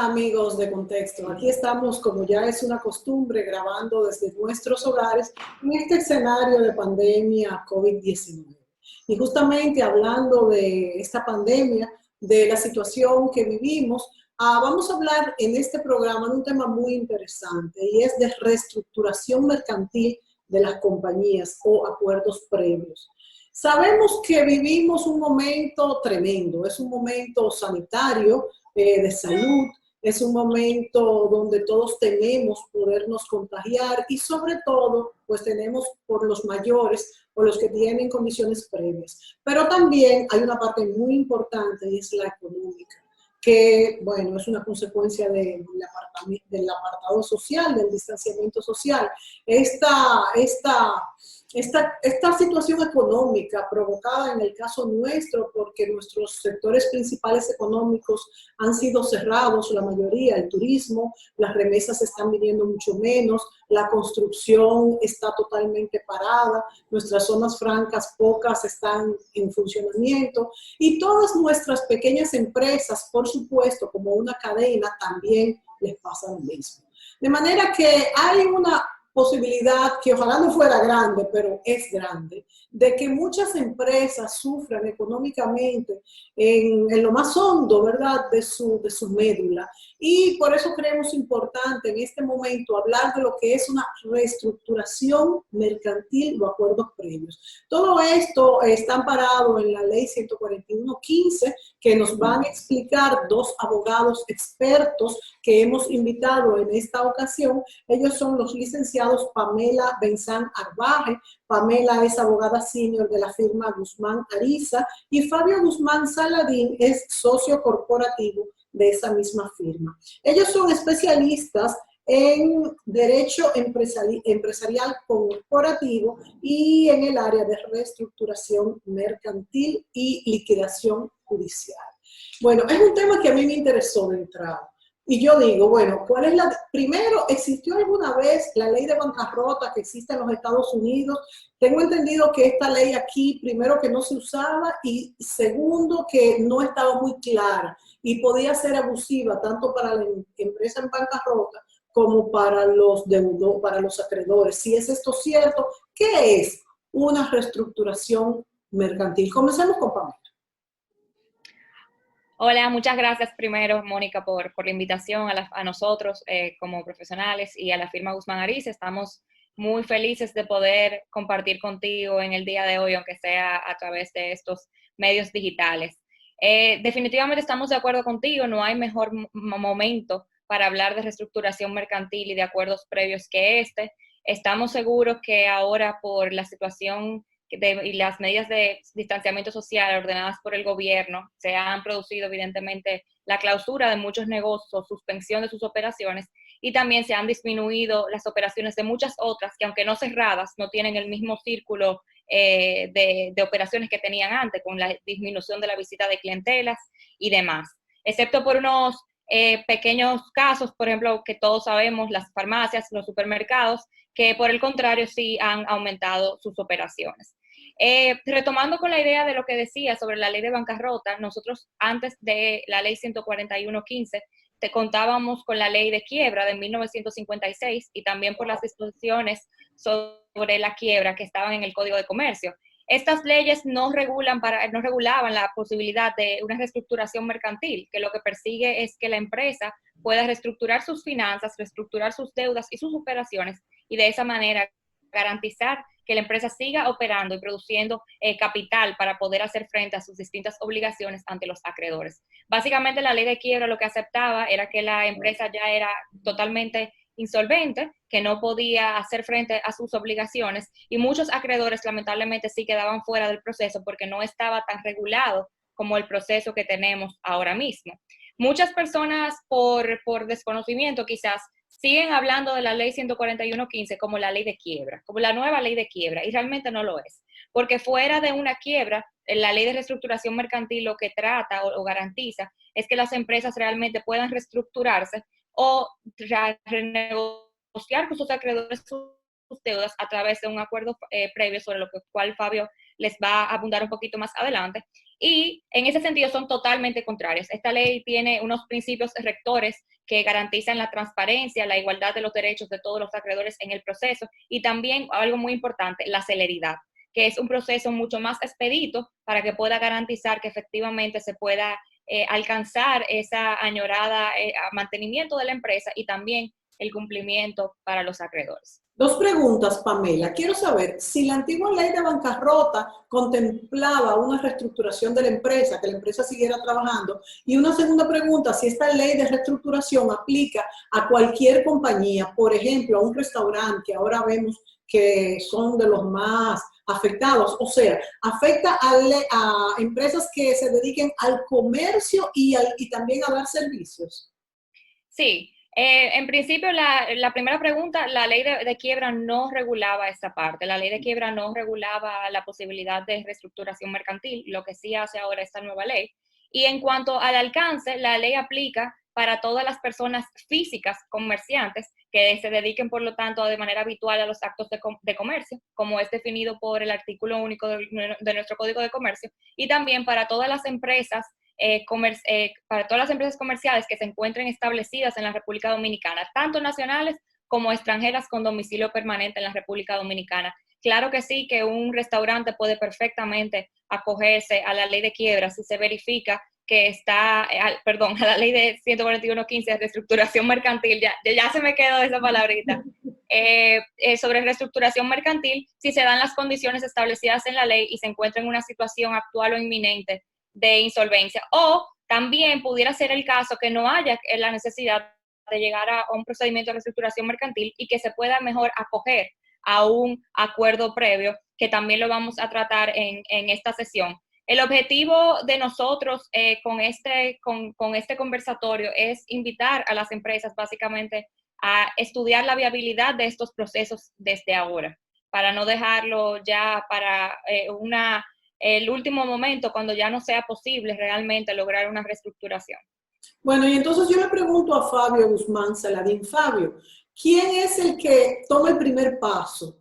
Hola amigos de Contexto, aquí estamos como ya es una costumbre grabando desde nuestros hogares en este escenario de pandemia COVID-19. Y justamente hablando de esta pandemia, de la situación que vivimos, vamos a hablar en este programa de un tema muy interesante y es de reestructuración mercantil de las compañías o acuerdos previos. Sabemos que vivimos un momento tremendo, es un momento sanitario, de salud, es un momento donde todos tememos podernos contagiar y sobre todo, pues tenemos por los mayores o los que tienen condiciones previas. Pero también hay una parte muy importante y es la económica, que, bueno, es una consecuencia del apartado social, del distanciamiento social. Esta situación económica provocada en el caso nuestro, porque nuestros sectores principales económicos han sido cerrados, la mayoría, el turismo, las remesas están viniendo mucho menos, la construcción está totalmente parada, nuestras zonas francas pocas están en funcionamiento y todas nuestras pequeñas empresas, por supuesto, como una cadena, también les pasa lo mismo. De manera que hay una posibilidad que ojalá no fuera grande, pero es grande, de que muchas empresas sufran económicamente en lo más hondo, ¿verdad?, de su médula. Y por eso creemos importante en este momento hablar de lo que es una reestructuración mercantil o acuerdos previos. Todo esto está amparado en la ley 141.15, que nos van a explicar dos abogados expertos que hemos invitado en esta ocasión. Ellos son los licenciados Pamela Benzán Arbaje. Pamela es abogada senior de la firma Guzmán Ariza y Fabio Guzmán Saladín es socio corporativo de esa misma firma. Ellos son especialistas en derecho empresarial corporativo y en el área de reestructuración mercantil y liquidación judicial. Bueno, es un tema que a mí me interesó de entrada. Y yo digo, bueno, ¿cuál es la...? Primero, ¿existió alguna vez la ley de bancarrota que existe en los Estados Unidos? Tengo entendido que esta ley aquí, primero, que no se usaba y segundo, que no estaba muy clara y podía ser abusiva tanto para la empresa en bancarrota como para los deudos, para los acreedores. Si es esto cierto, ¿qué es una reestructuración mercantil? Comencemos con Pamela. Hola, muchas gracias primero, Mónica, por la invitación a nosotros como profesionales y a la firma Guzmán Ariza. Estamos muy felices de poder compartir contigo en el día de hoy, aunque sea a través de estos medios digitales. Definitivamente estamos de acuerdo contigo, no hay mejor momento para hablar de reestructuración mercantil y de acuerdos previos que este. Estamos seguros que ahora por la situación y las medidas de distanciamiento social ordenadas por el gobierno, se han producido evidentemente la clausura de muchos negocios, suspensión de sus operaciones y también se han disminuido las operaciones de muchas otras que aunque no cerradas, no tienen el mismo círculo de operaciones que tenían antes, con la disminución de la visita de clientelas y demás. Excepto por unos pequeños casos, por ejemplo, que todos sabemos, las farmacias, los supermercados, que por el contrario sí han aumentado sus operaciones. Retomando con la idea de lo que decía sobre la ley de bancarrota, nosotros antes de la ley 141.15 te contábamos con la ley de quiebra de 1956 y también por las disposiciones sobre la quiebra que estaban en el Código de Comercio. Estas leyes no regulaban la posibilidad de una reestructuración mercantil, que lo que persigue es que la empresa pueda reestructurar sus finanzas, reestructurar sus deudas y sus operaciones y de esa manera garantizar que la empresa siga operando y produciendo capital para poder hacer frente a sus distintas obligaciones ante los acreedores. Básicamente la ley de quiebra lo que aceptaba era que la empresa ya era totalmente insolvente, que no podía hacer frente a sus obligaciones y muchos acreedores lamentablemente sí quedaban fuera del proceso porque no estaba tan regulado como el proceso que tenemos ahora mismo. Muchas personas por desconocimiento quizás siguen hablando de la ley 141.15 como la ley de quiebra, como la nueva ley de quiebra, y realmente no lo es. Porque fuera de una quiebra, la ley de reestructuración mercantil lo que trata o garantiza es que las empresas realmente puedan reestructurarse o renegociar con sus acreedores sus deudas a través de un acuerdo previo sobre lo cual Fabio les va a abundar un poquito más adelante. Y en ese sentido son totalmente contrarias. Esta ley tiene unos principios rectores que garantizan la transparencia, la igualdad de los derechos de todos los acreedores en el proceso y también, algo muy importante, la celeridad, que es un proceso mucho más expedito para que pueda garantizar que efectivamente se pueda alcanzar esa añorada mantenimiento de la empresa y también el cumplimiento para los acreedores. Dos preguntas, Pamela. Quiero saber si la antigua ley de bancarrota contemplaba una reestructuración de la empresa, que la empresa siguiera trabajando. Y una segunda pregunta, si esta ley de reestructuración aplica a cualquier compañía, por ejemplo, a un restaurante, que ahora vemos que son de los más afectados, o sea, afecta a empresas que se dediquen al comercio y también a dar servicios. Sí. En principio, la primera pregunta, la ley de quiebra no regulaba esta parte. La ley de quiebra no regulaba la posibilidad de reestructuración mercantil, lo que sí hace ahora esta nueva ley. Y en cuanto al alcance, la ley aplica para todas las personas físicas, comerciantes, que se dediquen, por lo tanto, de manera habitual a los actos de comercio, como es definido por el artículo único de nuestro Código de Comercio, y también para todas las empresas para todas las empresas comerciales que se encuentren establecidas en la República Dominicana, tanto nacionales como extranjeras con domicilio permanente en la República Dominicana. Claro que sí, que un restaurante puede perfectamente acogerse a la ley de quiebra si se verifica que está, perdón, a la ley de 141.15 de reestructuración mercantil, ya se me quedó esa palabrita, sobre reestructuración mercantil, si se dan las condiciones establecidas en la ley y se encuentra en una situación actual o inminente de insolvencia. O también pudiera ser el caso que no haya la necesidad de llegar a un procedimiento de reestructuración mercantil y que se pueda mejor acoger a un acuerdo previo, que también lo vamos a tratar en esta sesión. El objetivo de nosotros con este conversatorio es invitar a las empresas básicamente a estudiar la viabilidad de estos procesos desde ahora, para no dejarlo ya para el último momento, cuando ya no sea posible realmente lograr una reestructuración. Bueno, y entonces yo le pregunto a Fabio Guzmán Saladín. Fabio, ¿quién es el que toma el primer paso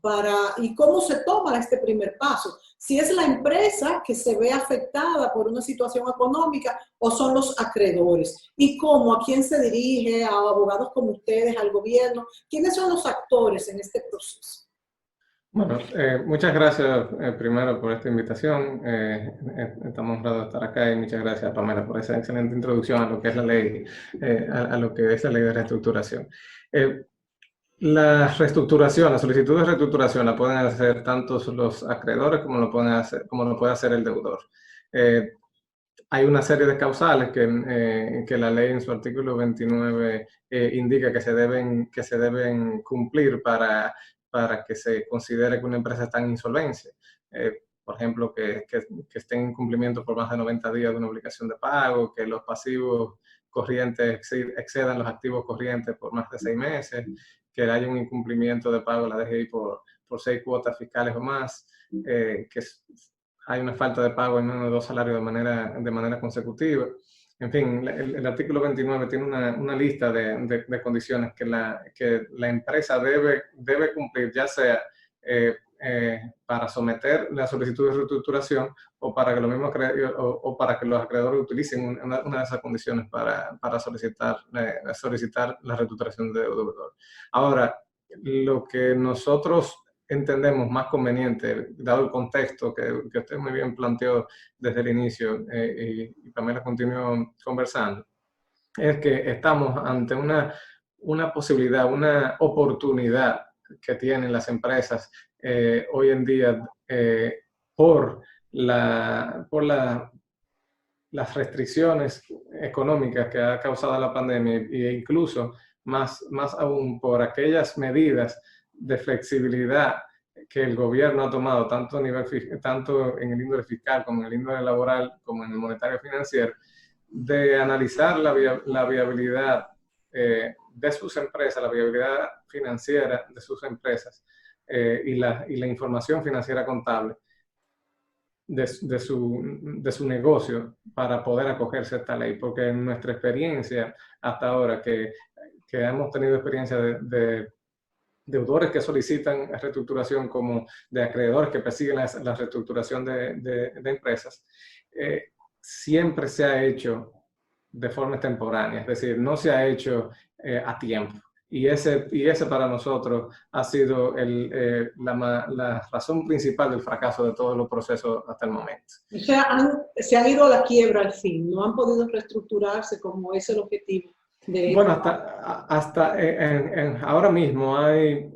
y cómo se toma este primer paso? Si es la empresa que se ve afectada por una situación económica o son los acreedores. ¿Y cómo? ¿A quién se dirige? ¿A abogados como ustedes? ¿Al gobierno? ¿Quiénes son los actores en este proceso? Bueno, muchas gracias primero por esta invitación. Estamos honrados de estar acá y muchas gracias, Pamela, por esa excelente introducción a lo que es la ley, a lo que es la ley de reestructuración. La reestructuración, la solicitud de reestructuración la pueden hacer tanto los acreedores como lo puede hacer el deudor. Hay una serie de causales que la ley en su artículo 29 indica que se deben cumplir para que se considere que una empresa está en insolvencia. Por ejemplo, que esté en incumplimiento por más de 90 días de una obligación de pago, que los pasivos corrientes excedan los activos corrientes por más de 6 meses, que haya un incumplimiento de pago de la DGI por 6 cuotas fiscales o más, que hay una falta de pago en menos de 2 salarios de manera consecutiva. En fin, el artículo 29 tiene una lista de condiciones que la empresa debe cumplir, ya sea para someter la solicitud de reestructuración o para que los acreedores utilicen una de esas condiciones para solicitar la reestructuración de deudor. Ahora, lo que nosotros entendemos más conveniente, dado el contexto que usted muy bien planteó desde el inicio y Pamela continuó conversando, es que estamos ante una posibilidad, una oportunidad que tienen las empresas hoy en día por las restricciones económicas que ha causado la pandemia e incluso más aún por aquellas medidas de flexibilidad que el gobierno ha tomado tanto en el índole fiscal como en el índole laboral como en el monetario financiero, de analizar la viabilidad de sus empresas, la viabilidad financiera de sus empresas y la información financiera contable de su negocio para poder acogerse a esta ley, porque en nuestra experiencia hasta ahora, que hemos tenido experiencia de deudores que solicitan reestructuración como de acreedores que persiguen la reestructuración de empresas, siempre se ha hecho de forma extemporánea, es decir, no se ha hecho a tiempo. Y ese para nosotros ha sido la razón principal del fracaso de todos los procesos hasta el momento. O sea, se han ido a la quiebra al fin, no han podido reestructurarse como es el objetivo. Bueno, ahora mismo hay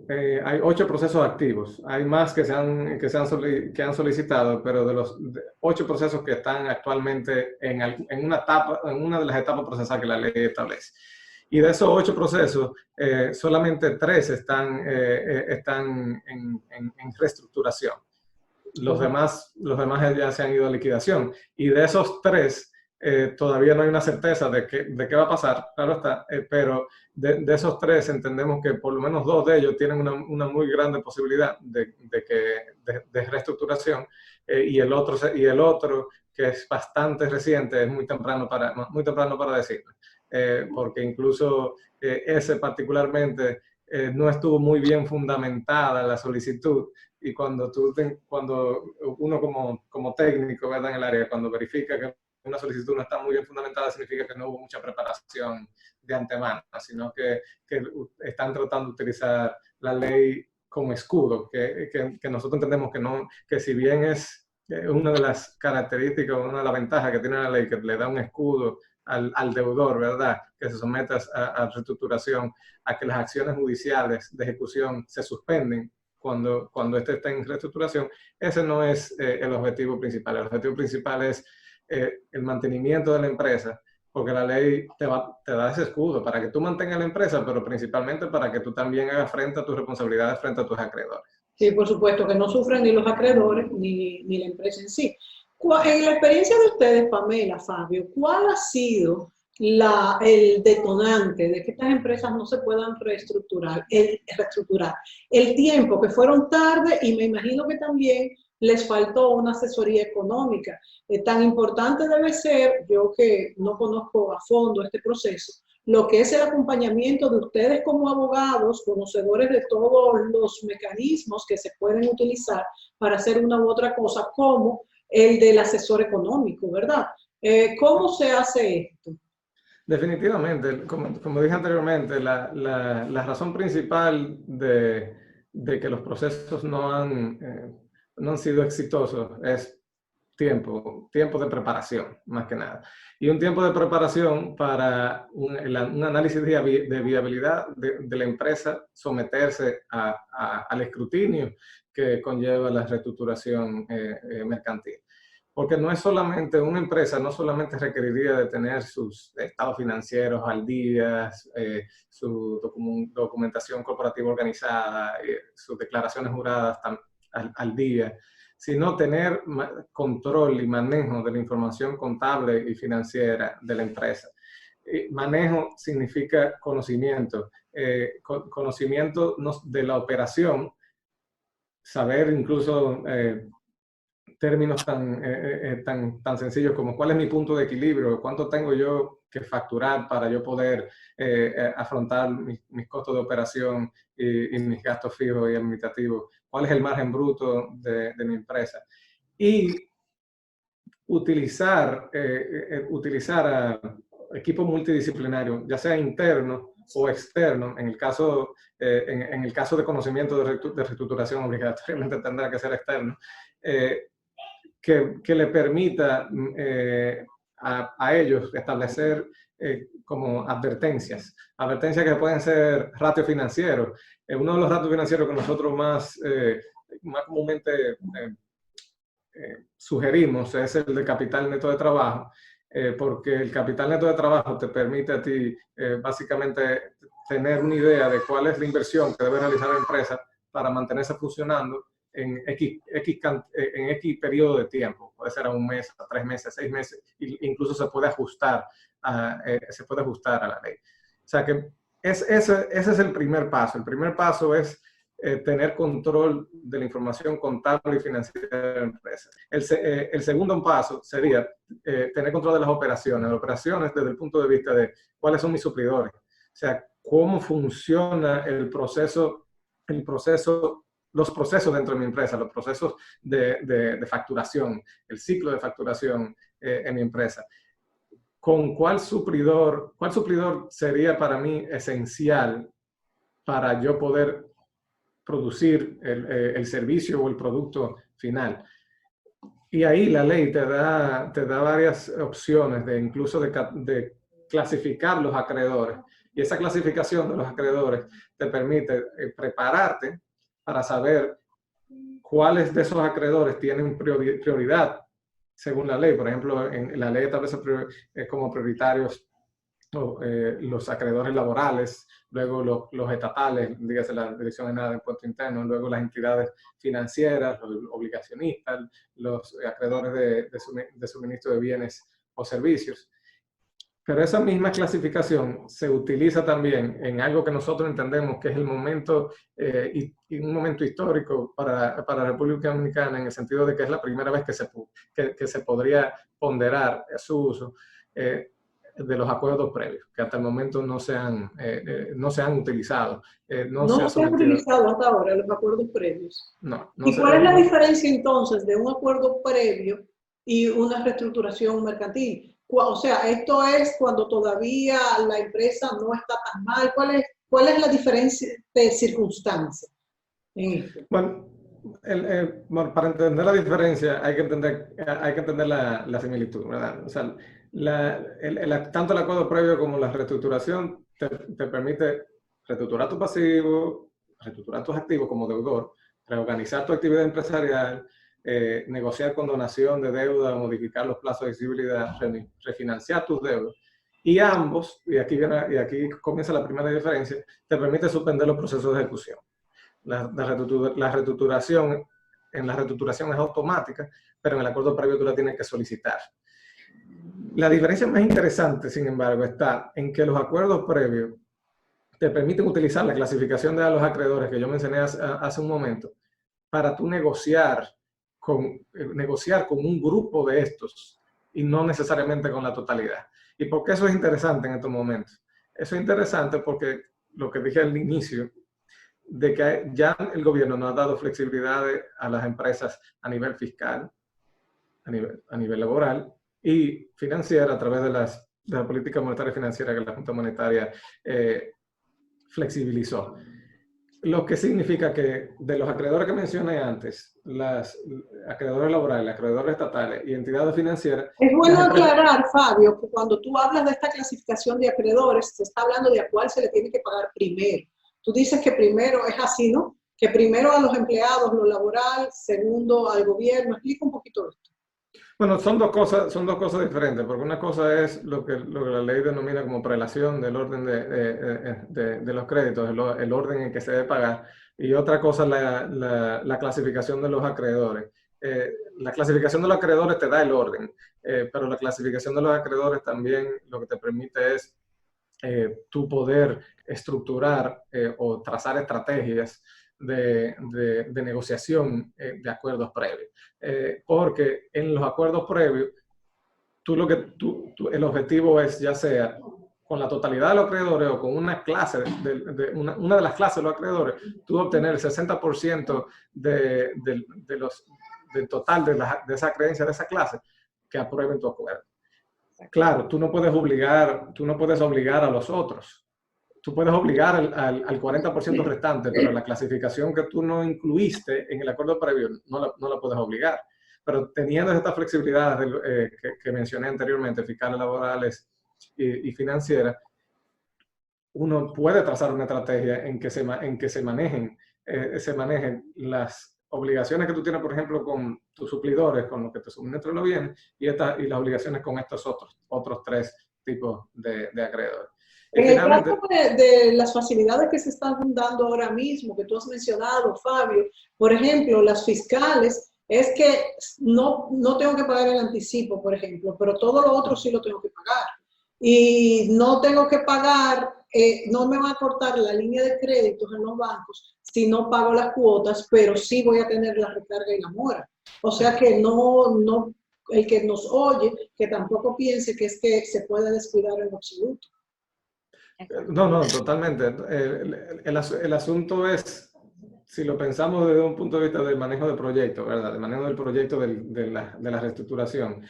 8 procesos activos. Hay más que han solicitado, pero de los 8 procesos que están actualmente en una de las etapas procesales que la ley establece. Y de esos 8 procesos, solamente 3 están en reestructuración. Los demás ya se han ido a liquidación. Y de esos 3, todavía no hay una certeza de qué va a pasar, claro está, pero de esos 3 entendemos que por lo menos 2 de ellos tienen una muy grande posibilidad de reestructuración, y el otro, que es bastante reciente, es muy temprano para decirlo, porque incluso ese particularmente no estuvo muy bien fundamentada la solicitud, y cuando uno como técnico, ¿verdad?, en el área, cuando verifica que una solicitud no está muy bien fundamentada, significa que no hubo mucha preparación de antemano, sino que están tratando de utilizar la ley como escudo, que nosotros entendemos que si bien es una de las características, una de las ventajas que tiene la ley, que le da un escudo al deudor, ¿verdad?, que se someta a reestructuración, a que las acciones judiciales de ejecución se suspenden cuando este está en reestructuración. Ese no es el objetivo principal. El objetivo principal es el mantenimiento de la empresa, porque la ley te da ese escudo para que tú mantengas la empresa, pero principalmente para que tú también hagas frente a tus responsabilidades frente a tus acreedores. Sí, por supuesto, que no sufran ni los acreedores ni la empresa en sí. En la experiencia de ustedes, Pamela, Fabio, ¿cuál ha sido el detonante de que estas empresas no se puedan reestructurar? El tiempo, que fueron tarde, y me imagino que también les faltó una asesoría económica. Tan importante debe ser, yo que no conozco a fondo este proceso, lo que es el acompañamiento de ustedes como abogados, conocedores de todos los mecanismos que se pueden utilizar para hacer una u otra cosa, como el del asesor económico, ¿verdad? ¿Cómo se hace esto? Definitivamente, como dije anteriormente, la razón principal de que los procesos no han sido exitosos es tiempo de preparación, más que nada. Y un tiempo de preparación para un análisis de viabilidad de la empresa, someterse al escrutinio que conlleva la reestructuración mercantil. Porque no es solamente, una empresa no solamente requeriría de tener sus estados financieros al día, su documentación corporativa organizada, sus declaraciones juradas al día, sino tener control y manejo de la información contable y financiera de la empresa. Manejo significa conocimiento, conocimiento de la operación, saber incluso términos tan sencillos como cuál es mi punto de equilibrio, cuánto tengo yo que facturar para yo poder afrontar mis costos de operación y mis gastos fijos y administrativos, cuál es el margen bruto de mi empresa. Y utilizar a equipos multidisciplinarios, ya sea interno o externo. En el caso de conocimiento de reestructuración, obligatoriamente tendrá que ser externo, que le permita a ellos establecer como advertencias que pueden ser ratios financieros. Uno de los ratios financieros que nosotros más comúnmente sugerimos es el de capital neto de trabajo, porque el capital neto de trabajo te permite a ti básicamente tener una idea de cuál es la inversión que debe realizar la empresa para mantenerse funcionando en X periodo de tiempo. Puede ser a 1 mes, a 3 meses, a 6 meses, e incluso se puede ajustar a la ley. O sea que ese es el primer paso. El primer paso es tener control de la información contable y financiera de la empresa. El segundo paso sería tener control de las operaciones desde el punto de vista de cuáles son mis suplidores. O sea, cómo funciona el proceso los procesos dentro de mi empresa, los procesos de facturación, el ciclo de facturación en mi empresa. ¿Con cuál suplidor sería para mí esencial para yo poder producir el servicio o el producto final? Y ahí la ley te da varias opciones incluso de clasificar los acreedores. Y esa clasificación de los acreedores te permite prepararte para saber cuáles de esos acreedores tienen prioridad según la ley. Por ejemplo, en la ley establece como prioritarios los acreedores laborales, luego los estatales, dígase la Dirección General de Impuesto Interno, luego las entidades financieras, los obligacionistas, los acreedores de suministro de bienes o servicios. Pero esa misma clasificación se utiliza también en algo que nosotros entendemos que es el momento, y un momento histórico para la República Dominicana, en el sentido de que es la primera vez que se podría ponderar su uso, de los acuerdos previos, que hasta el momento no se han utilizado. No se han utilizado hasta ahora los acuerdos previos. No ¿Y cuál es la diferencia entonces de un acuerdo previo y una reestructuración mercantil? O sea, esto es cuando todavía la empresa no está tan mal. ¿Cuál es la diferencia de circunstancia en esto? Bueno, para entender la diferencia hay que entender la similitud, ¿verdad? O sea, tanto el acuerdo previo como la reestructuración te permite reestructurar tu pasivo, reestructurar tus activos como deudor, reorganizar tu actividad empresarial, negociar condonación de deuda, modificar los plazos de exigibilidad, refinanciar tus deudas. Y ambos, y aquí comienza la primera diferencia, te permite suspender los procesos de ejecución. La reestructuración es automática, pero en el acuerdo previo tú la tienes que solicitar. La diferencia más interesante, sin embargo, está en que los acuerdos previos te permiten utilizar la clasificación de los acreedores que yo mencioné hace un momento para tú negociar con un grupo de estos y no necesariamente con la totalidad. ¿Y por qué eso es interesante en estos momentos? Eso es interesante porque lo que dije al inicio, de que ya el gobierno nos ha dado flexibilidad a las empresas a nivel fiscal, a nivel laboral y financiera a través de la política monetaria y financiera que la Junta Monetaria flexibilizó. Lo que significa que de los acreedores que mencioné antes, los acreedores laborales, acreedores estatales y entidades financieras... Es bueno aclarar, Fabio, que cuando tú hablas de esta clasificación de acreedores, se está hablando de a cuál se le tiene que pagar primero. Tú dices que primero es así, ¿no? Que primero a los empleados lo laboral, segundo al gobierno. Explica un poquito esto. Bueno, son dos cosas diferentes, porque una cosa es lo que la ley denomina como prelación del orden de los créditos, el orden en que se debe pagar, y otra cosa es la clasificación de los acreedores. La clasificación de los acreedores te da el orden, pero la clasificación de los acreedores también lo que te permite es tú poder estructurar o trazar estrategias de negociación de acuerdos previos. Porque en los acuerdos previos, el objetivo es, ya sea con la totalidad de los acreedores o con una clase, una de las clases de los acreedores, tú obtener el 60% del total de esa creencia de esa clase que aprueben tu acuerdo. Claro, tú no puedes obligar a los otros. Tú puedes obligar al 40% restante, pero la clasificación que tú no incluiste en el acuerdo previo no la puedes obligar. Pero teniendo esta flexibilidad que mencioné anteriormente, fiscales, laborales y financieras, uno puede trazar una estrategia en que se manejen las obligaciones que tú tienes, por ejemplo, con tus suplidores, con los que te suministran los bienes, y las obligaciones con estos otros tres tipos de acreedores. En el caso de las facilidades que se están dando ahora mismo, que tú has mencionado, Fabio, por ejemplo, las fiscales, es que no tengo que pagar el anticipo, por ejemplo, pero todo lo otro sí lo tengo que pagar. Y no tengo que pagar, no me va a cortar la línea de créditos en los bancos si no pago las cuotas, pero sí voy a tener la recarga y la mora. O sea que el que nos oye, que tampoco piense que es que se puede descuidar en absoluto. No, totalmente. El asunto es si lo pensamos desde un punto de vista del manejo de proyectos, ¿verdad? Del manejo del proyecto de la reestructuración,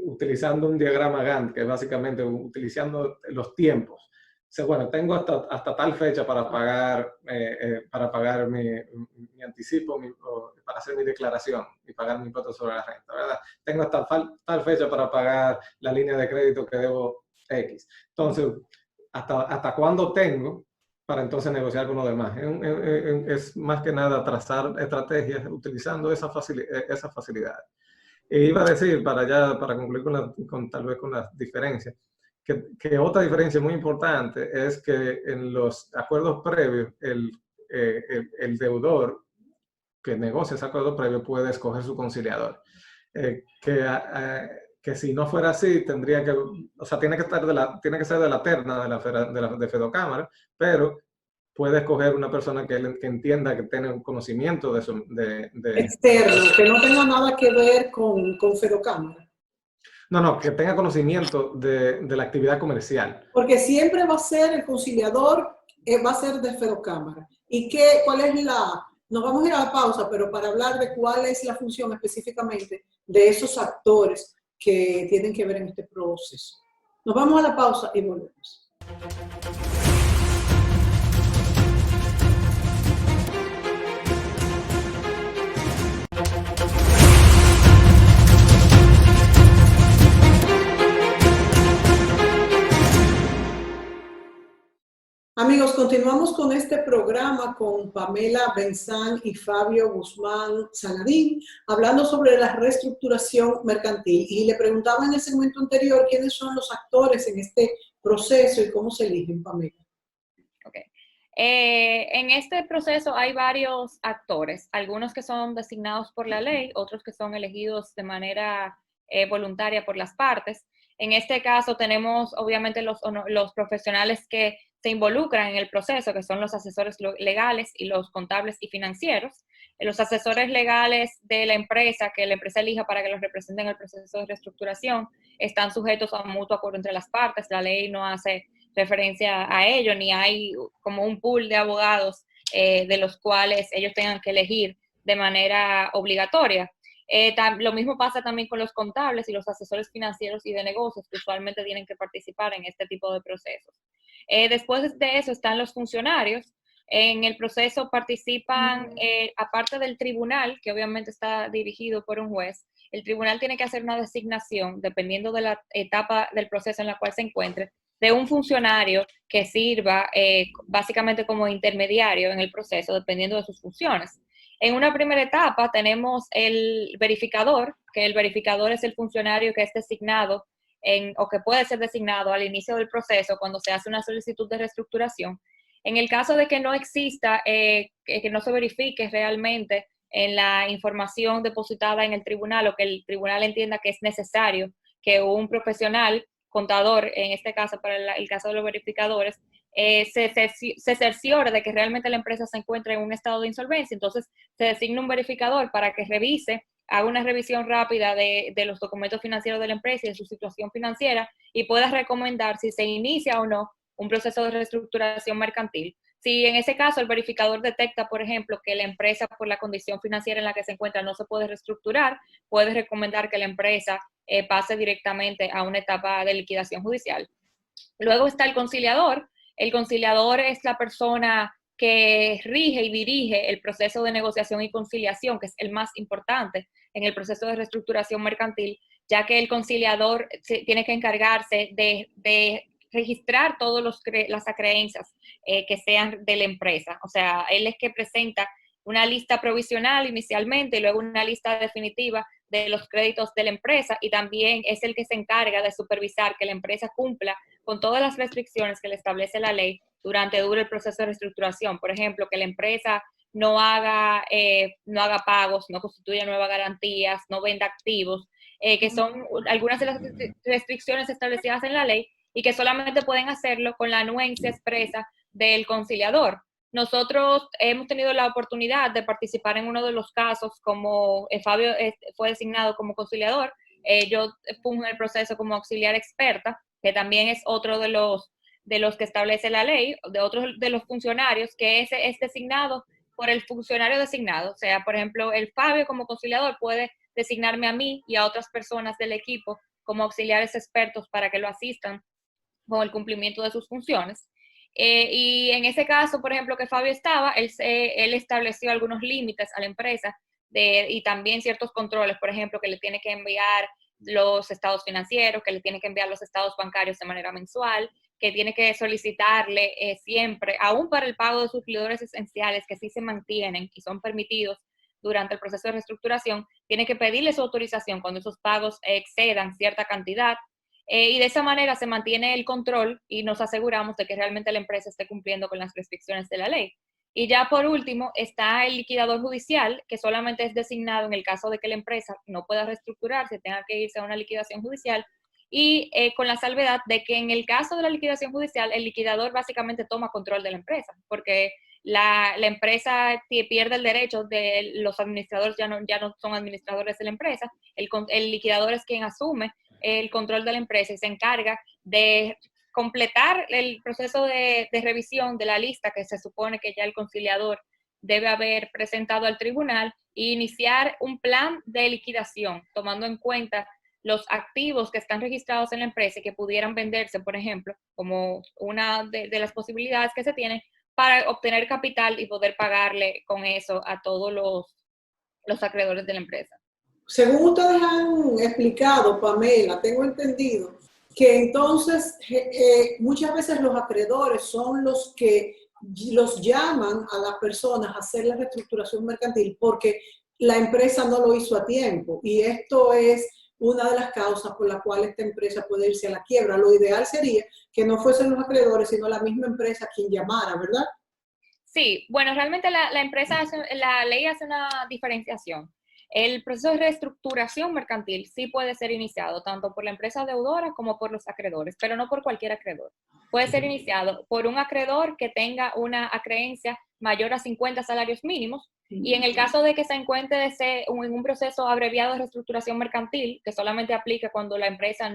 utilizando un diagrama Gantt, que es básicamente utilizando los tiempos. O sea, bueno, tengo hasta tal fecha para pagar mi anticipo, para hacer mi declaración y pagar mi impuesto sobre la renta, ¿verdad? Tengo hasta tal fecha para pagar la línea de crédito que debo X. Entonces, ¿hasta cuándo tengo para entonces negociar con los demás? Es más que nada trazar estrategias utilizando esa facilidad. E iba a decir, para concluir tal vez con las diferencias, que otra diferencia muy importante es que en los acuerdos previos, el deudor que negocia ese acuerdo previo puede escoger su conciliador. Que si no fuera así, tendría que, o sea, tiene que ser de la terna de Fedocámara, pero puede escoger una persona que entienda, que tiene un conocimiento de eso. Externo, que no tenga nada que ver con Fedocámara. No, que tenga conocimiento de la actividad comercial. Porque siempre va a ser el conciliador, va a ser de Fedocámara. ¿Y cuál es nos vamos a ir a la pausa, pero para hablar de cuál es la función específicamente de esos actores que tienen que ver en este proceso? Nos vamos a la pausa y volvemos. Amigos, continuamos con este programa con Pamela Benzán y Fabio Guzmán Sanadín, hablando sobre la reestructuración mercantil. Y le preguntaba en el segmento anterior quiénes son los actores en este proceso y cómo se eligen, Pamela. Okay. En este proceso hay varios actores, algunos que son designados por la ley, otros que son elegidos de manera voluntaria por las partes. En este caso tenemos obviamente los profesionales que se involucran en el proceso, que son los asesores legales y los contables y financieros. Los asesores legales de la empresa, que la empresa elija para que los representen en el proceso de reestructuración, están sujetos a un mutuo acuerdo entre las partes. La ley no hace referencia a ello, ni hay como un pool de abogados de los cuales ellos tengan que elegir de manera obligatoria. Lo mismo pasa también con los contables y los asesores financieros y de negocios, que usualmente tienen que participar en este tipo de procesos. Después de eso están los funcionarios. En el proceso participan, aparte del tribunal, que obviamente está dirigido por un juez, el tribunal tiene que hacer una designación, dependiendo de la etapa del proceso en la cual se encuentre, de un funcionario que sirva básicamente como intermediario en el proceso, dependiendo de sus funciones. En una primera etapa tenemos el verificador, que el verificador es el funcionario que es designado o que puede ser designado al inicio del proceso cuando se hace una solicitud de reestructuración. En el caso de que no exista, que no se verifique realmente en la información depositada en el tribunal, o que el tribunal entienda que es necesario que un profesional, contador, en este caso para el caso de los verificadores, se cerciore de que realmente la empresa se encuentra en un estado de insolvencia. Entonces se designa un verificador para que revise, haga una revisión rápida de los documentos financieros de la empresa y de su situación financiera, y pueda recomendar si se inicia o no un proceso de reestructuración mercantil. Si en ese caso el verificador detecta, por ejemplo, que la empresa, por la condición financiera en la que se encuentra, no se puede reestructurar, puede recomendar que la empresa pase directamente a una etapa de liquidación judicial. Luego está el conciliador. El conciliador es la persona que rige y dirige el proceso de negociación y conciliación, que es el más importante en el proceso de reestructuración mercantil, ya que el conciliador tiene que encargarse de registrar todas las acreencias que sean de la empresa. O sea, él es que presenta una lista provisional inicialmente y luego una lista definitiva de los créditos de la empresa, y también es el que se encarga de supervisar que la empresa cumpla con todas las restricciones que le establece la ley durante el proceso de reestructuración. Por ejemplo, que la empresa no haga pagos, no constituya nuevas garantías, no venda activos, que son algunas de las restricciones establecidas en la ley y que solamente pueden hacerlo con la anuencia expresa del conciliador. Nosotros hemos tenido la oportunidad de participar en uno de los casos, como Fabio fue designado como conciliador, yo funjo en el proceso como auxiliar experta, que también es otro de los que establece la ley, de otros de los funcionarios, que es designado por el funcionario designado. O sea, por ejemplo, el Fabio como conciliador puede designarme a mí y a otras personas del equipo como auxiliares expertos para que lo asistan con el cumplimiento de sus funciones. Y en ese caso, por ejemplo, que Fabio estaba, él estableció algunos límites a la empresa y también ciertos controles, por ejemplo, que le tiene que enviar los estados financieros, que le tiene que enviar los estados bancarios de manera mensual, que tiene que solicitarle siempre, aún para el pago de sus suplidores esenciales, que sí se mantienen y son permitidos durante el proceso de reestructuración, tiene que pedirle su autorización cuando esos pagos excedan cierta cantidad. Y de esa manera se mantiene el control y nos aseguramos de que realmente la empresa esté cumpliendo con las restricciones de la ley. Y ya por último está el liquidador judicial, que solamente es designado en el caso de que la empresa no pueda reestructurarse, tenga que irse a una liquidación judicial, y con la salvedad de que en el caso de la liquidación judicial, el liquidador básicamente toma control de la empresa, porque la empresa pierde el derecho de los administradores, ya no son administradores de la empresa, el liquidador es quien asume el control de la empresa y se encarga de completar el proceso de revisión de la lista que se supone que ya el conciliador debe haber presentado al tribunal e iniciar un plan de liquidación, tomando en cuenta los activos que están registrados en la empresa y que pudieran venderse, por ejemplo, como una de las posibilidades que se tienen para obtener capital y poder pagarle con eso a todos los acreedores de la empresa. Según ustedes han explicado, Pamela, tengo entendido que entonces muchas veces los acreedores son los que los llaman a las personas a hacer la reestructuración mercantil porque la empresa no lo hizo a tiempo, y esto es una de las causas por la cual esta empresa puede irse a la quiebra. Lo ideal sería que no fuesen los acreedores, sino la misma empresa quien llamara, ¿verdad? Sí, bueno, realmente la ley hace una diferenciación. El proceso de reestructuración mercantil sí puede ser iniciado tanto por la empresa deudora como por los acreedores, pero no por cualquier acreedor. Puede ser iniciado por un acreedor que tenga una acreencia mayor a 50 salarios mínimos, y en el caso de que se encuentre en un proceso abreviado de reestructuración mercantil, que solamente aplica cuando la empresa,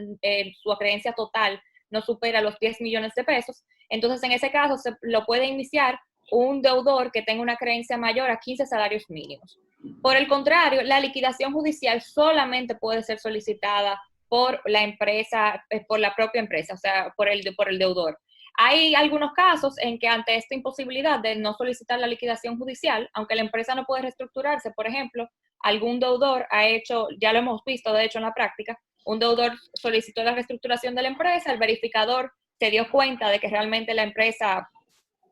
su acreencia total no supera los 10 millones de pesos, entonces en ese caso se lo puede iniciar un deudor que tenga una creencia mayor a 15 salarios mínimos. Por el contrario, la liquidación judicial solamente puede ser solicitada por la empresa, por la propia empresa, o sea, por el deudor. Hay algunos casos en que ante esta imposibilidad de no solicitar la liquidación judicial, aunque la empresa no puede reestructurarse, por ejemplo, algún deudor ha hecho, ya lo hemos visto de hecho en la práctica, un deudor solicitó la reestructuración de la empresa, el verificador se dio cuenta de que realmente la empresa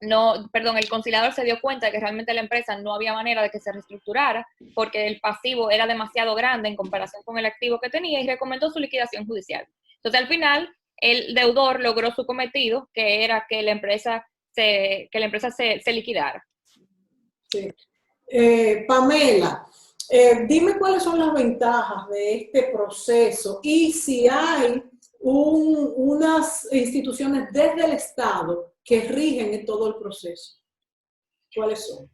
el conciliador se dio cuenta de que realmente la empresa no había manera de que se reestructurara porque el pasivo era demasiado grande en comparación con el activo que tenía y recomendó su liquidación judicial. Entonces, al final, el deudor logró su cometido, que era que la empresa se liquidara. Sí. Pamela, dime cuáles son las ventajas de este proceso y si hay unas instituciones desde el Estado que rigen en todo el proceso. ¿Cuáles son?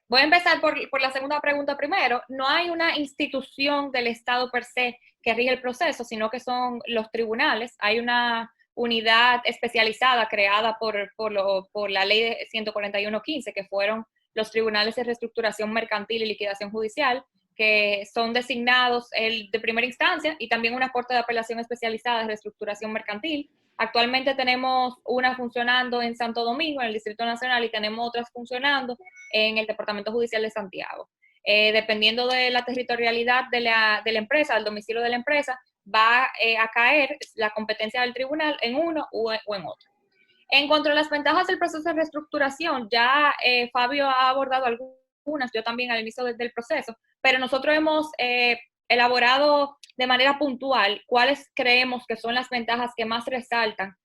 Voy a empezar por la segunda pregunta primero. No hay una institución del Estado per se que rige el proceso, sino que son los tribunales. Hay una unidad especializada creada por la ley de 141.15, que fueron los tribunales de reestructuración mercantil y liquidación judicial, que son designados de primera instancia, y también una corte de apelación especializada de reestructuración mercantil. Actualmente tenemos una funcionando en Santo Domingo, en el Distrito Nacional, y tenemos otras funcionando en el Departamento Judicial de Santiago. Dependiendo de la territorialidad de la empresa, del domicilio de la empresa, va a caer la competencia del tribunal en uno o en otro. En cuanto a las ventajas del proceso de reestructuración, ya Fabio ha abordado algunas, yo también al inicio del proceso, pero nosotros hemos elaborado de manera puntual cuáles creemos que son las ventajas que más resaltan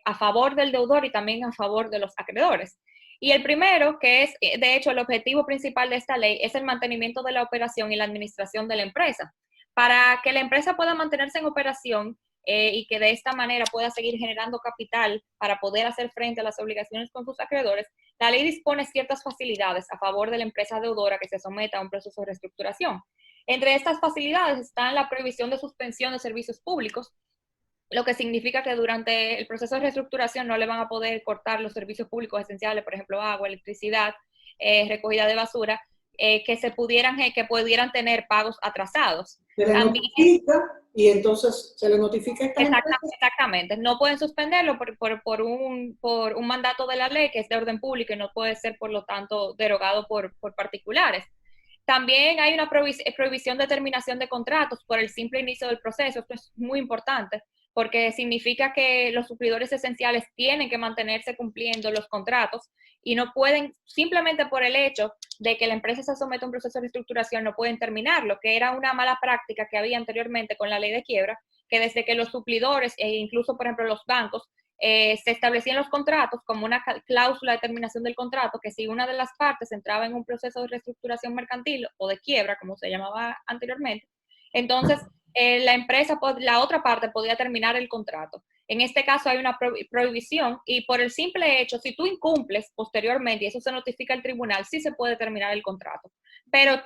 a favor del deudor y también a favor de los acreedores. Y el primero, que es de hecho el objetivo principal de esta ley, es el mantenimiento de la operación y la administración de la empresa. Para que la empresa pueda mantenerse en operación y que de esta manera pueda seguir generando capital para poder hacer frente a las obligaciones con sus acreedores, la ley dispone ciertas facilidades a favor de la empresa deudora que se someta a un proceso de reestructuración. Entre estas facilidades están la prohibición de suspensión de servicios públicos, lo que significa que durante el proceso de reestructuración no le van a poder cortar los servicios públicos esenciales, por ejemplo, agua, electricidad, recogida de basura, que pudieran tener pagos atrasados. Se le notifica y entonces se le notifica a esta empresa. Exactamente. No pueden suspenderlo por un mandato de la ley que es de orden público y no puede ser, por lo tanto, derogado por particulares. También hay una prohibición de terminación de contratos por el simple inicio del proceso. Esto es muy importante porque significa que los suplidores esenciales tienen que mantenerse cumpliendo los contratos y no pueden, simplemente por el hecho de que la empresa se somete a un proceso de reestructuración, no pueden terminarlo, que era una mala práctica que había anteriormente con la ley de quiebra, que desde que los suplidores e incluso, por ejemplo, los bancos, se establecían los contratos como una cláusula de terminación del contrato, que si una de las partes entraba en un proceso de reestructuración mercantil o de quiebra, como se llamaba anteriormente, entonces la otra parte podía terminar el contrato. En este caso hay una prohibición y por el simple hecho, si tú incumples posteriormente y eso se notifica al tribunal, sí se puede terminar el contrato. Pero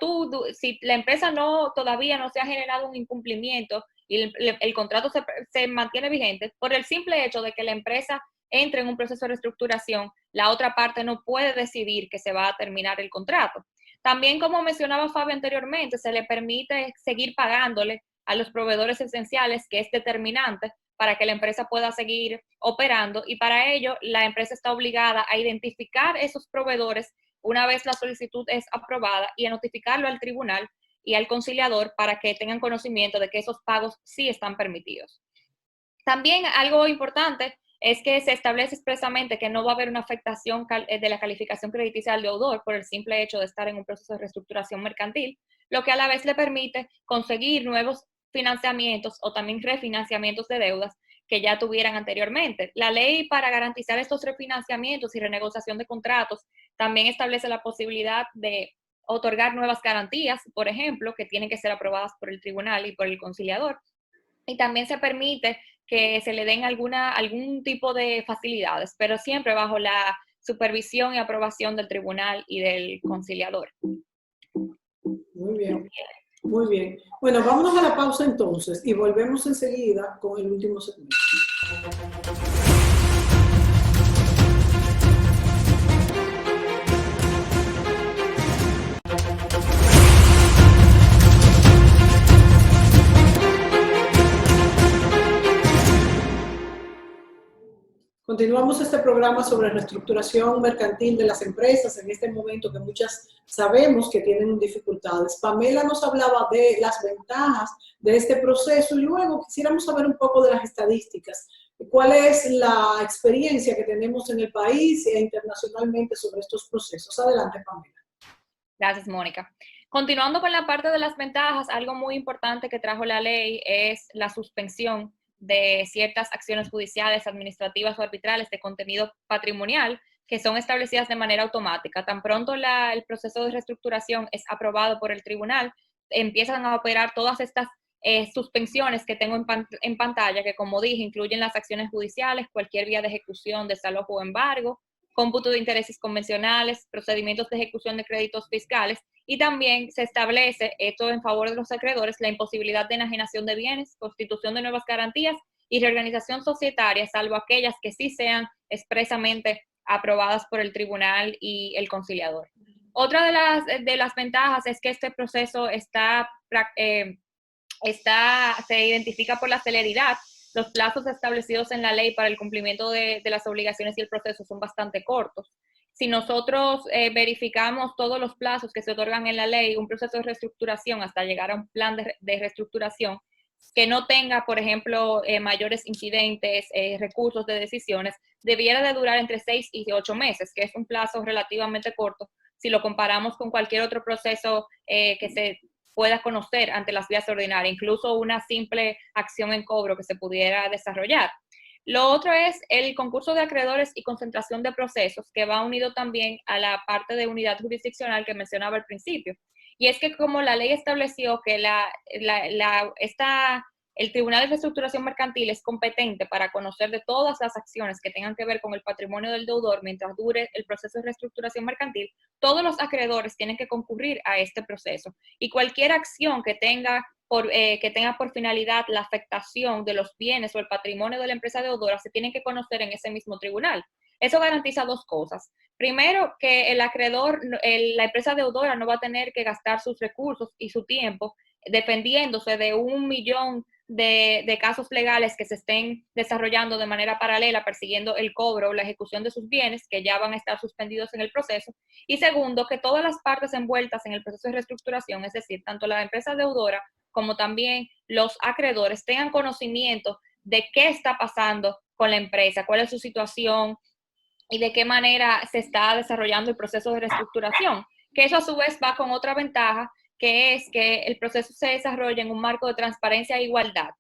si la empresa todavía no se ha generado un incumplimiento y el contrato se mantiene vigente, por el simple hecho de que la empresa entre en un proceso de reestructuración, la otra parte no puede decidir que se va a terminar el contrato. También, como mencionaba Fabio anteriormente, se le permite seguir pagándole a los proveedores esenciales, que es determinante para que la empresa pueda seguir operando, y para ello la empresa está obligada a identificar esos proveedores una vez la solicitud es aprobada y a notificarlo al tribunal y al conciliador para que tengan conocimiento de que esos pagos sí están permitidos. También algo importante es que se establece expresamente que no va a haber una afectación de la calificación crediticia del deudor por el simple hecho de estar en un proceso de reestructuración mercantil, lo que a la vez le permite conseguir nuevos financiamientos o también refinanciamientos de deudas que ya tuvieran anteriormente. La ley, para garantizar estos refinanciamientos y renegociación de contratos, también establece la posibilidad de otorgar nuevas garantías, por ejemplo, que tienen que ser aprobadas por el tribunal y por el conciliador. Y también se permite que se le den algún tipo de facilidades, pero siempre bajo la supervisión y aprobación del tribunal y del conciliador. Muy bien, muy bien. Bueno, vámonos a la pausa entonces y volvemos enseguida con el último segmento. Continuamos este programa sobre reestructuración mercantil de las empresas en este momento que muchas sabemos que tienen dificultades. Pamela nos hablaba de las ventajas de este proceso y luego quisiéramos saber un poco de las estadísticas. ¿Cuál es la experiencia que tenemos en el país e internacionalmente sobre estos procesos? Adelante, Pamela. Gracias, Mónica. Continuando con la parte de las ventajas, algo muy importante que trajo la ley es la suspensión de ciertas acciones judiciales, administrativas o arbitrales de contenido patrimonial que son establecidas de manera automática. Tan pronto el proceso de reestructuración es aprobado por el tribunal, empiezan a operar todas estas suspensiones que tengo en pantalla, que como dije, incluyen las acciones judiciales, cualquier vía de ejecución, desalojo o embargo, cómputo de intereses convencionales, procedimientos de ejecución de créditos fiscales, y también se establece, esto en favor de los acreedores, la imposibilidad de enajenación de bienes, constitución de nuevas garantías y reorganización societaria, salvo aquellas que sí sean expresamente aprobadas por el tribunal y el conciliador. Otra de las ventajas es que este proceso se identifica por la celeridad. Los plazos establecidos en la ley para el cumplimiento de las obligaciones y el proceso son bastante cortos. Si nosotros verificamos todos los plazos que se otorgan en la ley, un proceso de reestructuración hasta llegar a un plan de reestructuración que no tenga, por ejemplo, mayores incidentes, recursos de decisiones, debiera de durar entre 6 y 8 meses, que es un plazo relativamente corto si lo comparamos con cualquier otro proceso que se pueda conocer ante las vías ordinarias, incluso una simple acción en cobro que se pudiera desarrollar. Lo otro es el concurso de acreedores y concentración de procesos, que va unido también a la parte de unidad jurisdiccional que mencionaba al principio. Y es que como la ley estableció que el Tribunal de Reestructuración Mercantil es competente para conocer de todas las acciones que tengan que ver con el patrimonio del deudor mientras dure el proceso de reestructuración mercantil, todos los acreedores tienen que concurrir a este proceso. Y cualquier acción que tenga por finalidad la afectación de los bienes o el patrimonio de la empresa deudora se tienen que conocer en ese mismo tribunal. Eso garantiza dos cosas. Primero, que el acreedor, la empresa deudora no va a tener que gastar sus recursos y su tiempo defendiéndose de 1.000.000 de casos legales que se estén desarrollando de manera paralela, persiguiendo el cobro o la ejecución de sus bienes, que ya van a estar suspendidos en el proceso. Y segundo, que todas las partes envueltas en el proceso de reestructuración, es decir, tanto la empresa deudora como también los acreedores, tengan conocimiento de qué está pasando con la empresa, cuál es su situación y de qué manera se está desarrollando el proceso de reestructuración. Que eso a su vez va con otra ventaja, que es que el proceso se desarrolla en un marco de transparencia e igualdad.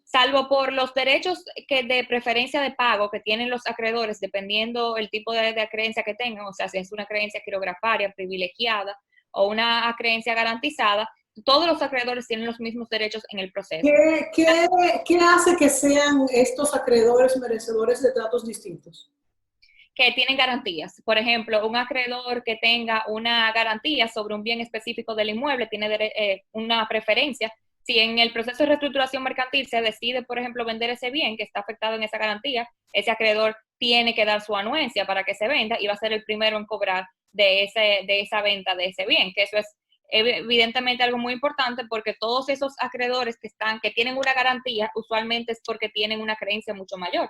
Salvo por los derechos de preferencia de pago que tienen los acreedores, dependiendo el tipo de acreencia que tengan, o sea, si es una creencia quirografaria privilegiada o una creencia garantizada, todos los acreedores tienen los mismos derechos en el proceso. ¿Qué hace que sean estos acreedores merecedores de tratos distintos? Que tienen garantías. Por ejemplo, un acreedor que tenga una garantía sobre un bien específico del inmueble tiene una preferencia. Si en el proceso de reestructuración mercantil se decide, por ejemplo, vender ese bien que está afectado en esa garantía, ese acreedor tiene que dar su anuencia para que se venda y va a ser el primero en cobrar de esa venta de ese bien, que eso es evidentemente algo muy importante porque todos esos acreedores que tienen una garantía usualmente es porque tienen una creencia mucho mayor.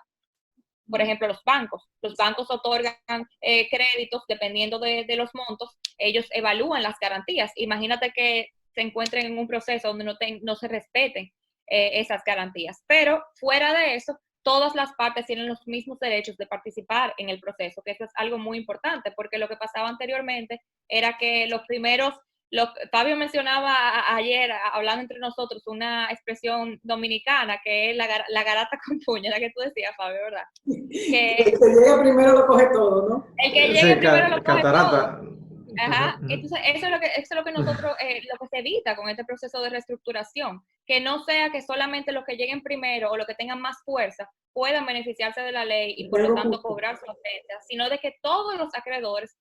Por ejemplo, los bancos otorgan créditos dependiendo de los montos, ellos evalúan las garantías. Imagínate que se encuentren en un proceso donde no se respeten esas garantías. Pero fuera de eso, todas las partes tienen los mismos derechos de participar en el proceso, que eso es algo muy importante, porque lo que pasaba anteriormente era que los primeros, Fabio mencionaba ayer, hablando entre nosotros, una expresión dominicana que es la garata con puño, la que tú decías, Fabio, ¿verdad? Que el que llega primero lo coge todo, ¿no? el que llegue Sí, primero lo coge catarata. todo. Ajá, entonces eso es lo que nosotros, lo que se evita con este proceso de reestructuración, que no sea que solamente los que lleguen primero o los que tengan más fuerza puedan beneficiarse de la ley y por lo tanto cobrar sus rentas, sino de que todos los acreedores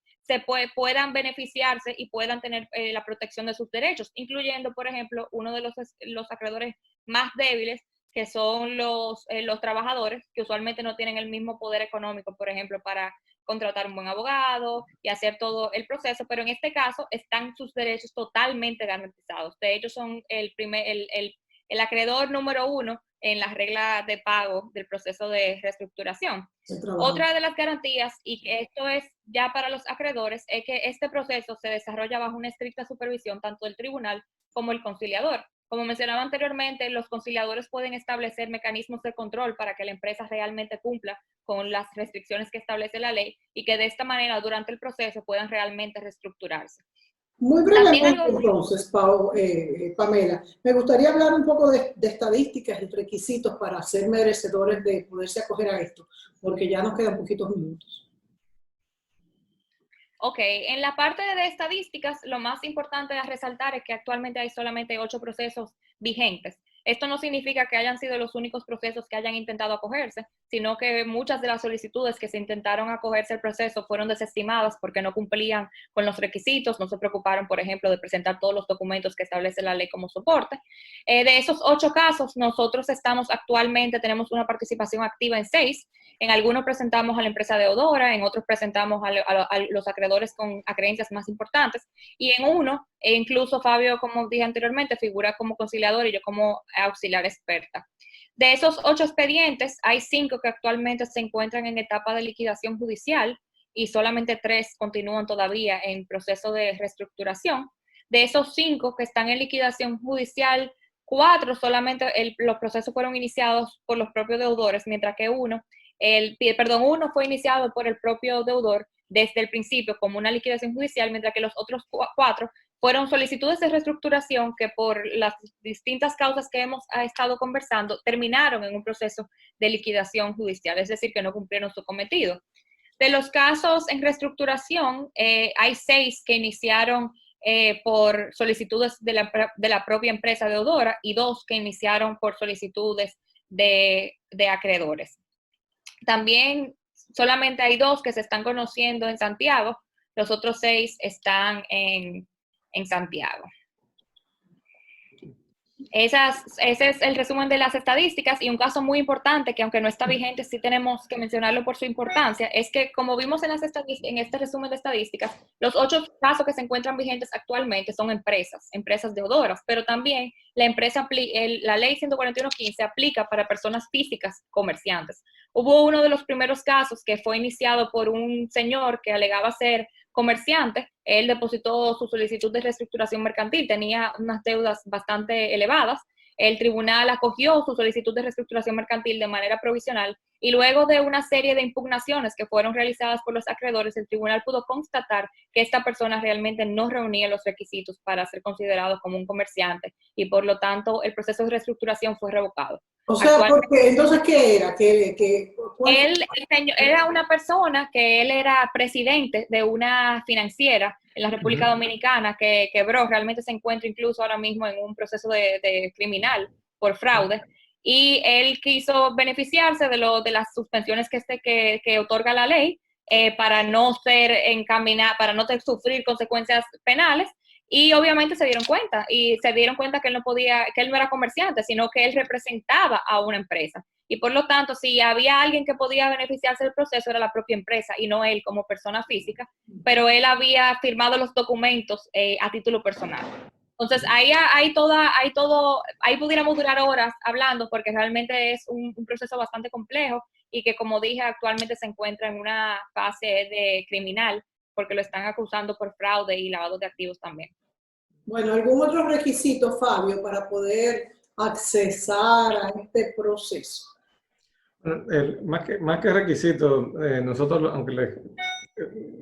puedan beneficiarse y puedan tener la protección de sus derechos, incluyendo, por ejemplo, uno de los acreedores más débiles, que son los trabajadores, que usualmente no tienen el mismo poder económico, por ejemplo, para contratar un buen abogado y hacer todo el proceso, pero en este caso están sus derechos totalmente garantizados. De hecho, son el acreedor número uno en las reglas de pago del proceso de reestructuración. Otra de las garantías, y que esto es ya para los acreedores, es que este proceso se desarrolla bajo una estricta supervisión tanto del tribunal como el conciliador. Como mencionaba anteriormente, los conciliadores pueden establecer mecanismos de control para que la empresa realmente cumpla con las restricciones que establece la ley y que de esta manera durante el proceso puedan realmente reestructurarse. Muy brevemente, entonces, Pamela, me gustaría hablar un poco de estadísticas y requisitos para ser merecedores de poderse acoger a esto, porque ya nos quedan poquitos minutos. Ok, en la parte de estadísticas, lo más importante a resaltar es que actualmente hay solamente 8 procesos vigentes. Esto no significa que hayan sido los únicos procesos que hayan intentado acogerse, sino que muchas de las solicitudes que se intentaron acogerse al proceso fueron desestimadas porque no cumplían con los requisitos, no se preocuparon, por ejemplo, de presentar todos los documentos que establece la ley como soporte. De esos 8 casos, nosotros tenemos una participación activa en 6. En algunos presentamos a la empresa deudora, en otros presentamos a los acreedores con acreencias más importantes, y en uno, incluso Fabio, como dije anteriormente, figura como conciliador y yo como auxiliar experta. De esos 8 expedientes, hay 5 que actualmente se encuentran en etapa de liquidación judicial y solamente 3 continúan todavía en proceso de reestructuración. De esos 5 que están en liquidación judicial, 4 solamente los procesos fueron iniciados por los propios deudores, mientras que uno fue iniciado por el propio deudor desde el principio como una liquidación judicial, mientras que los otros 4 fueron solicitudes de reestructuración que por las distintas causas que hemos estado conversando terminaron en un proceso de liquidación judicial, es decir, que no cumplieron su cometido. De los casos en reestructuración, hay 6 que iniciaron por solicitudes de la propia empresa deudora y 2 que iniciaron por solicitudes de acreedores. También solamente hay 2 que se están conociendo en Santiago, los otros 6 están en Santiago. Ese es el resumen de las estadísticas, y un caso muy importante que, aunque no está vigente, sí tenemos que mencionarlo por su importancia, es que, como vimos en este resumen de estadísticas, los 8 casos que se encuentran vigentes actualmente son empresas deudores, pero también la ley 141.15 aplica para personas físicas comerciantes. Hubo uno de los primeros casos que fue iniciado por un señor que alegaba ser comerciante. Él depositó su solicitud de reestructuración mercantil, tenía unas deudas bastante elevadas. El tribunal acogió su solicitud de reestructuración mercantil de manera provisional, y luego de una serie de impugnaciones que fueron realizadas por los acreedores, el tribunal pudo constatar que esta persona realmente no reunía los requisitos para ser considerado como un comerciante, y por lo tanto el proceso de reestructuración fue revocado. O sea, porque entonces, ¿qué era? Él era una persona que él era presidente de una financiera en la República Dominicana que quebró. Realmente se encuentra incluso ahora mismo en un proceso de criminal por fraude, y él quiso beneficiarse de las suspensiones que otorga la ley, para no sufrir consecuencias penales. Y obviamente se dieron cuenta que él no era comerciante, sino que él representaba a una empresa. Y por lo tanto, si había alguien que podía beneficiarse del proceso, era la propia empresa y no él como persona física, pero él había firmado los documentos a título personal. Entonces, ahí pudiéramos durar horas hablando, porque realmente es un proceso bastante complejo, y que, como dije, actualmente se encuentra en una fase de criminal, porque lo están acusando por fraude y lavado de activos también. Bueno, ¿algún otro requisito, Fabio, para poder accesar a este proceso? Más que requisito, nosotros, aunque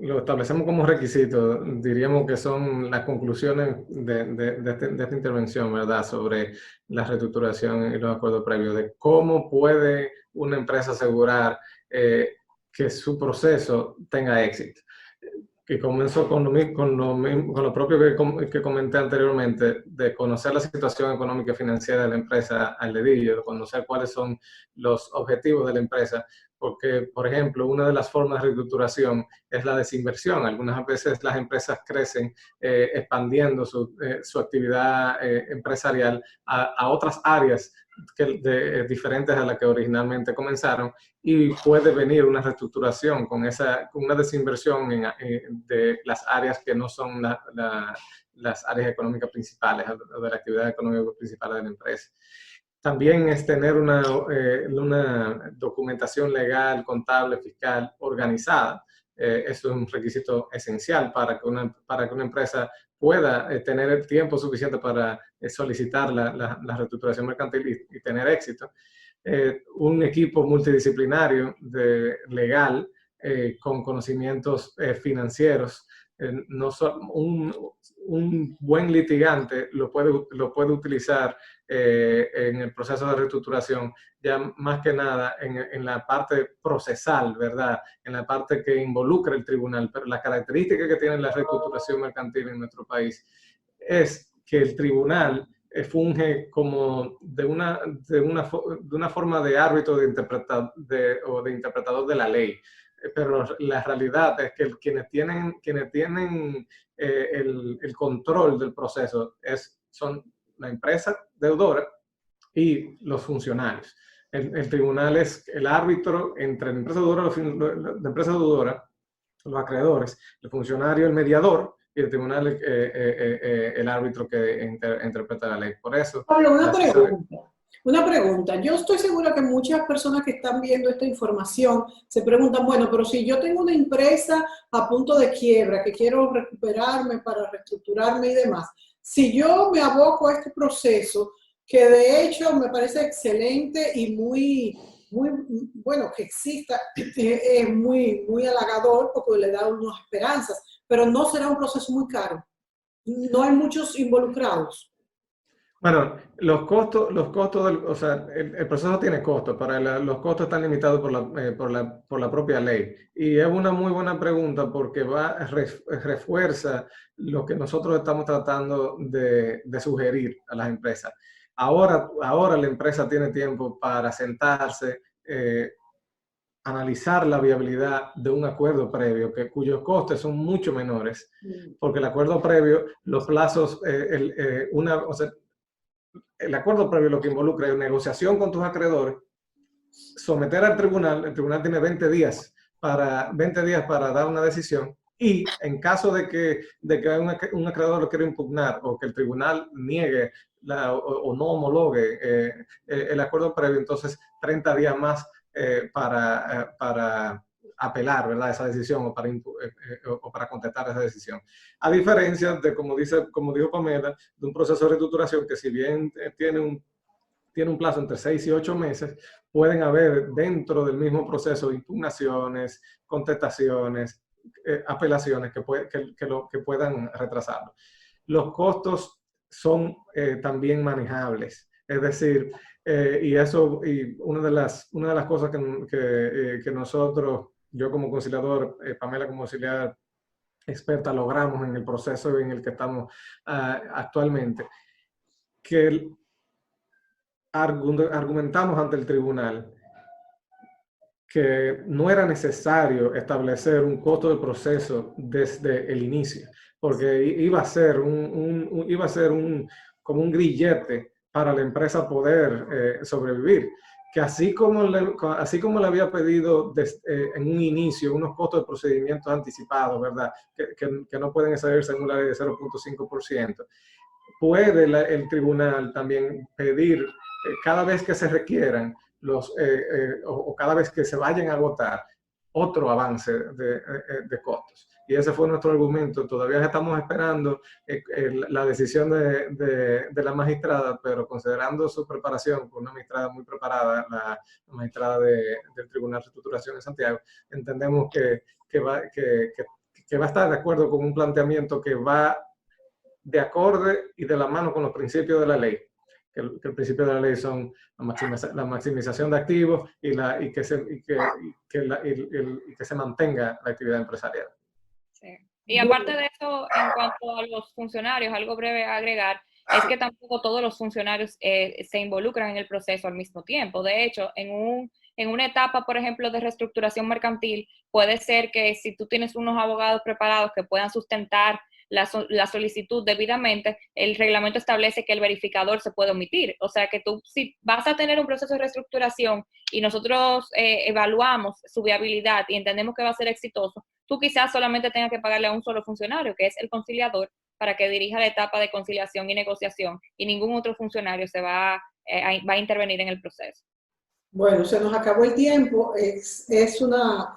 lo establecemos como requisito, diríamos que son las conclusiones de esta intervención, ¿verdad?, sobre la reestructuración y los acuerdos previos, de cómo puede una empresa asegurar que su proceso tenga éxito. Que comenzó con lo propio que comenté anteriormente, de conocer la situación económica y financiera de la empresa al dedillo, de conocer cuáles son los objetivos de la empresa, porque, por ejemplo, una de las formas de reestructuración es la desinversión. Algunas veces las empresas crecen expandiendo su actividad empresarial a otras áreas diferentes a las que originalmente comenzaron, y puede venir una reestructuración con una desinversión de las áreas que no son las áreas económicas principales o de la actividad económica principal de la empresa. También es tener una documentación legal, contable, fiscal organizada. Eso es un requisito esencial para que una empresa pueda tener el tiempo suficiente para solicitar la reestructuración mercantil y tener éxito. Un equipo multidisciplinario legal con conocimientos financieros. Un buen litigante lo puede utilizar en el proceso de reestructuración, ya más que nada en la parte procesal, ¿verdad?, en la parte que involucra el tribunal. Pero la característica que tiene la reestructuración mercantil en nuestro país es que el tribunal funge como de una forma de árbitro o de interpretador de la ley. Pero la realidad es que quienes tienen el control del proceso son la empresa deudora y los funcionarios. El tribunal es el árbitro entre la empresa deudora, los acreedores, el funcionario, el mediador, y el tribunal el árbitro que interpreta la ley. Por eso... Pablo, una pregunta. Yo estoy segura que muchas personas que están viendo esta información se preguntan, bueno, pero si yo tengo una empresa a punto de quiebra, que quiero recuperarme para reestructurarme y demás, si yo me aboco a este proceso, que de hecho me parece excelente y muy bueno que exista, es muy halagador porque le da unas esperanzas, pero no será un proceso muy caro. No hay muchos involucrados. Bueno, los costos o sea, el proceso tiene costos, pero los costos están limitados por la propia ley. Y es una muy buena pregunta porque refuerza lo que nosotros estamos tratando de sugerir a las empresas. Ahora la empresa tiene tiempo para sentarse, analizar la viabilidad de un acuerdo previo, cuyos costes son mucho menores, porque el acuerdo previo, los plazos, el acuerdo previo lo que involucra es negociación con tus acreedores, someter al tribunal, el tribunal tiene 20 días para dar una decisión, y en caso de que un acreedor lo quiera impugnar o que el tribunal niegue o no homologue el acuerdo previo, entonces 30 días más para apelar, ¿verdad?, esa decisión o para contestar esa decisión. A diferencia de, como dijo Pamela, de un proceso de reestructuración que, si bien tiene un plazo entre 6 y 8 meses, pueden haber dentro del mismo proceso impugnaciones, contestaciones, apelaciones que puedan retrasarlo. Los costos son también manejables, es decir, y una de las cosas que nosotros, yo como conciliador, Pamela como auxiliar experta, logramos en el proceso en el que estamos actualmente, que argumentamos ante el tribunal que no era necesario establecer un costo de proceso desde el inicio, porque iba a ser como un grillete para la empresa poder sobrevivir, que así como le había pedido en un inicio unos costos de procedimientos anticipados, ¿verdad?, que no pueden excederse en una ley de 0.5%, puede el tribunal también pedir cada vez que se requieran o cada vez que se vayan a agotar otro avance de costos. Y ese fue nuestro argumento. Todavía estamos esperando la decisión de la magistrada, pero considerando su preparación, una magistrada muy preparada, la magistrada del Tribunal de Reestructuración de Santiago, entendemos que va a estar de acuerdo con un planteamiento que va de acorde y de la mano con los principios de la ley, que el principio de la ley son la maximización de activos y que se mantenga la actividad empresarial. Sí. Y aparte de eso, en cuanto a los funcionarios, algo breve a agregar, es que tampoco todos los funcionarios se involucran en el proceso al mismo tiempo. De hecho, en una etapa, por ejemplo, de reestructuración mercantil, puede ser que si tú tienes unos abogados preparados que puedan sustentar la solicitud debidamente, el reglamento establece que el verificador se puede omitir. O sea que tú, si vas a tener un proceso de reestructuración y nosotros evaluamos su viabilidad y entendemos que va a ser exitoso, tú quizás solamente tengas que pagarle a un solo funcionario, que es el conciliador, para que dirija la etapa de conciliación y negociación, y ningún otro funcionario va a intervenir en el proceso. Bueno, se nos acabó el tiempo. Es una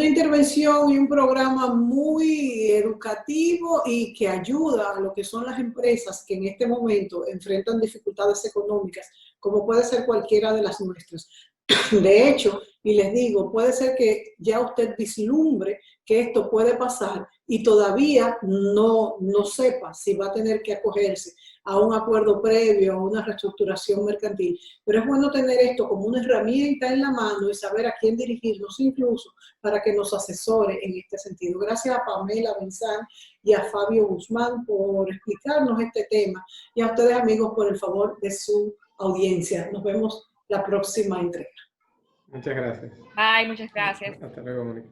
intervención y un programa muy educativo y que ayuda a lo que son las empresas que en este momento enfrentan dificultades económicas, como puede ser cualquiera de las nuestras. De hecho, y les digo, puede ser que ya usted vislumbre que esto puede pasar y todavía no sepa si va a tener que acogerse a un acuerdo previo, a una reestructuración mercantil. Pero es bueno tener esto como una herramienta en la mano y saber a quién dirigirnos incluso para que nos asesore en este sentido. Gracias a Pamela Benzán y a Fabio Guzmán por explicarnos este tema, y a ustedes, amigos, por el favor de su audiencia. Nos vemos la próxima entrega. Muchas gracias. Bye, muchas gracias. Hasta luego, Mónica.